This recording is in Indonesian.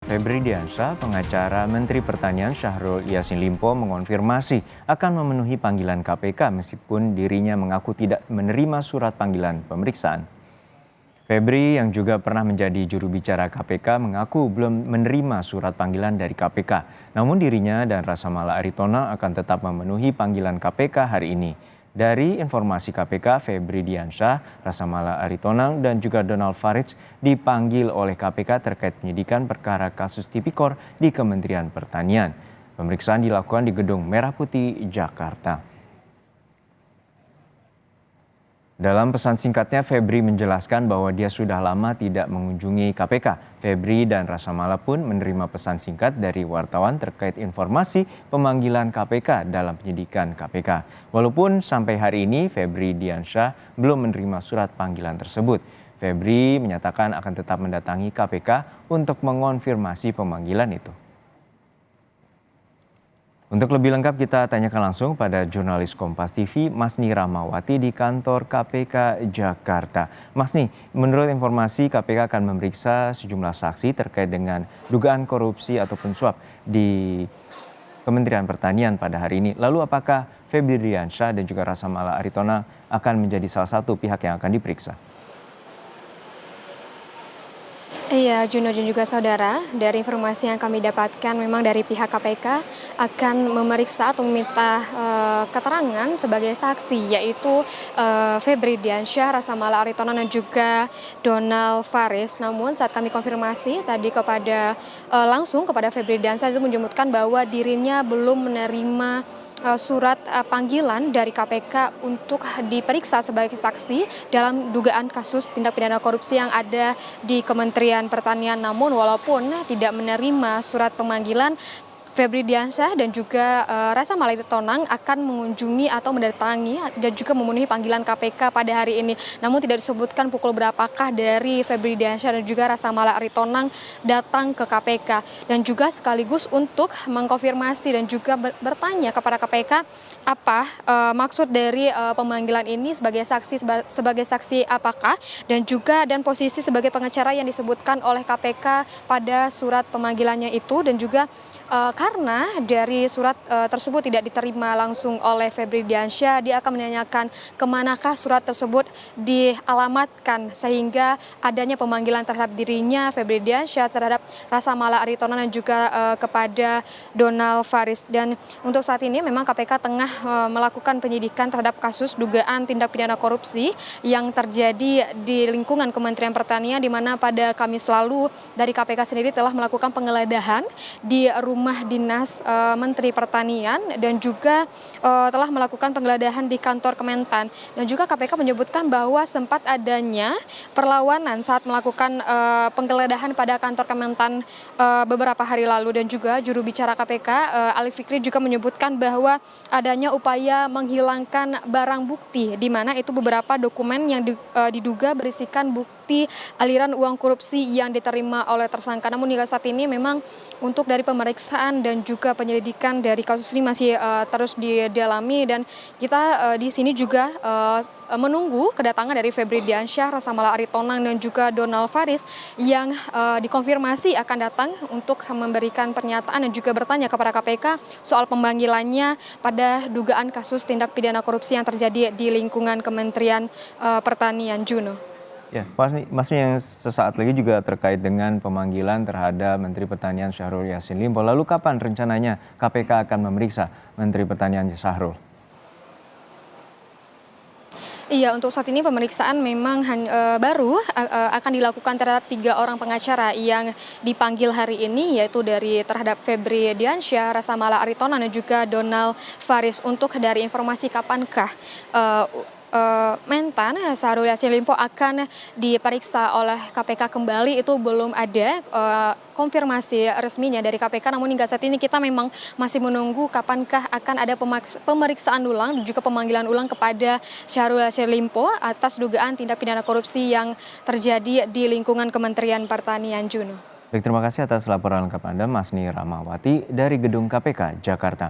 Febri Diansyah, pengacara Menteri Pertanian Syahrul Yassin Limpo mengonfirmasi akan memenuhi panggilan KPK meskipun dirinya mengaku tidak menerima surat panggilan pemeriksaan. Febri yang juga pernah menjadi juru bicara KPK mengaku belum menerima surat panggilan dari KPK. Namun dirinya dan Rasa Mala Aritona akan tetap memenuhi panggilan KPK hari ini. Dari informasi KPK, Febri Diansyah, Rasa Mala Aritonang, dan juga Donald Faridz dipanggil oleh KPK terkait penyidikan perkara kasus Tipikor di Kementerian Pertanian. Pemeriksaan dilakukan di Gedung Merah Putih, Jakarta. Dalam pesan singkatnya, Febri menjelaskan bahwa dia sudah lama tidak mengunjungi KPK. Febri dan Rasa Mala pun menerima pesan singkat dari wartawan terkait informasi pemanggilan KPK dalam penyidikan KPK. Walaupun sampai hari ini Febri Diansyah belum menerima surat panggilan tersebut. Febri menyatakan akan tetap mendatangi KPK untuk mengonfirmasi pemanggilan itu. Untuk lebih lengkap kita tanyakan langsung pada jurnalis Kompas TV Masni Rahmawati di kantor KPK Jakarta. Masni, menurut informasi KPK akan memeriksa sejumlah saksi terkait dengan dugaan korupsi ataupun suap di Kementerian Pertanian pada hari ini. Lalu apakah Febri Diansyah dan juga Rasa Mala Aritona akan menjadi salah satu pihak yang akan diperiksa? Iya, Juno dan juga saudara, dari informasi yang kami dapatkan memang dari pihak KPK akan memeriksa atau meminta keterangan sebagai saksi, yaitu Febri Diansyah, Rasa Mala Aritona dan juga Donald Faridz. Namun saat kami konfirmasi tadi langsung kepada Febri Diansyah itu menyebutkan bahwa dirinya belum menerima surat panggilan dari KPK untuk diperiksa sebagai saksi dalam dugaan kasus tindak pidana korupsi yang ada di Kementerian Pertanian. Namun walaupun tidak menerima surat pemanggilan, Febri Diansyah dan juga Rasa Mala Aritona akan mengunjungi atau mendatangi dan juga memenuhi panggilan KPK pada hari ini. Namun tidak disebutkan pukul berapakah dari Febri Diansyah dan juga Rasa Mala Aritona datang ke KPK. Dan juga sekaligus untuk mengkonfirmasi dan juga bertanya kepada KPK apa maksud dari pemanggilan ini sebagai saksi apakah dan posisi sebagai pengacara yang disebutkan oleh KPK pada surat pemanggilannya itu, dan juga karena dari surat tersebut tidak diterima langsung oleh Febri Diansyah, dia akan menanyakan kemanakah surat tersebut dialamatkan sehingga adanya pemanggilan terhadap dirinya, Febri Diansyah, terhadap Rasa Mala Aritona dan juga kepada Donald Faridz. Dan untuk saat ini memang KPK tengah melakukan penyidikan terhadap kasus dugaan tindak pidana korupsi yang terjadi di lingkungan Kementerian Pertanian, di mana pada Kamis lalu dari KPK sendiri telah melakukan penggeledahan di rumah dinas Menteri Pertanian dan juga telah melakukan penggeledahan di kantor Kementan. Dan juga KPK menyebutkan bahwa sempat adanya perlawanan saat melakukan penggeledahan pada kantor Kementan beberapa hari lalu. Dan juga juru bicara KPK Ali Fikri juga menyebutkan bahwa adanya upaya menghilangkan barang bukti, di mana itu beberapa dokumen yang diduga berisikan bukti aliran uang korupsi yang diterima oleh tersangka. Namun hingga saat ini memang untuk dari pemeriksaan dan juga penyelidikan dari kasus ini masih terus didalami, dan kita di sini juga menunggu kedatangan dari Febri Diansyah, Rasa Mala Aritona dan juga Donald Faridz yang dikonfirmasi akan datang untuk memberikan pernyataan dan juga bertanya kepada KPK soal pemanggilannya pada dugaan kasus tindak pidana korupsi yang terjadi di lingkungan Kementerian Pertanian, Juno. Ya, Mas yang sesaat lagi juga terkait dengan pemanggilan terhadap Menteri Pertanian Syahrul Yassin Limpo. Lalu kapan rencananya KPK akan memeriksa Menteri Pertanian Syahrul? Iya, untuk saat ini pemeriksaan memang baru akan dilakukan terhadap 3 orang pengacara yang dipanggil hari ini, yaitu terhadap Febri Diansyah, Rasa Mala Aritona dan juga Donald Faridz. Untuk dari informasi kapankah Mentan Syahrul Yassin Limpo akan diperiksa oleh KPK kembali, itu belum ada konfirmasi resminya dari KPK. Namun hingga saat ini kita memang masih menunggu kapankah akan ada pemeriksaan ulang dan juga pemanggilan ulang kepada Syahrul Yassin Limpo atas dugaan tindak pidana korupsi yang terjadi di lingkungan Kementerian Pertanian, Juno. Baik, terima kasih atas laporan lengkap Anda, Masni Rahmawati dari Gedung KPK Jakarta.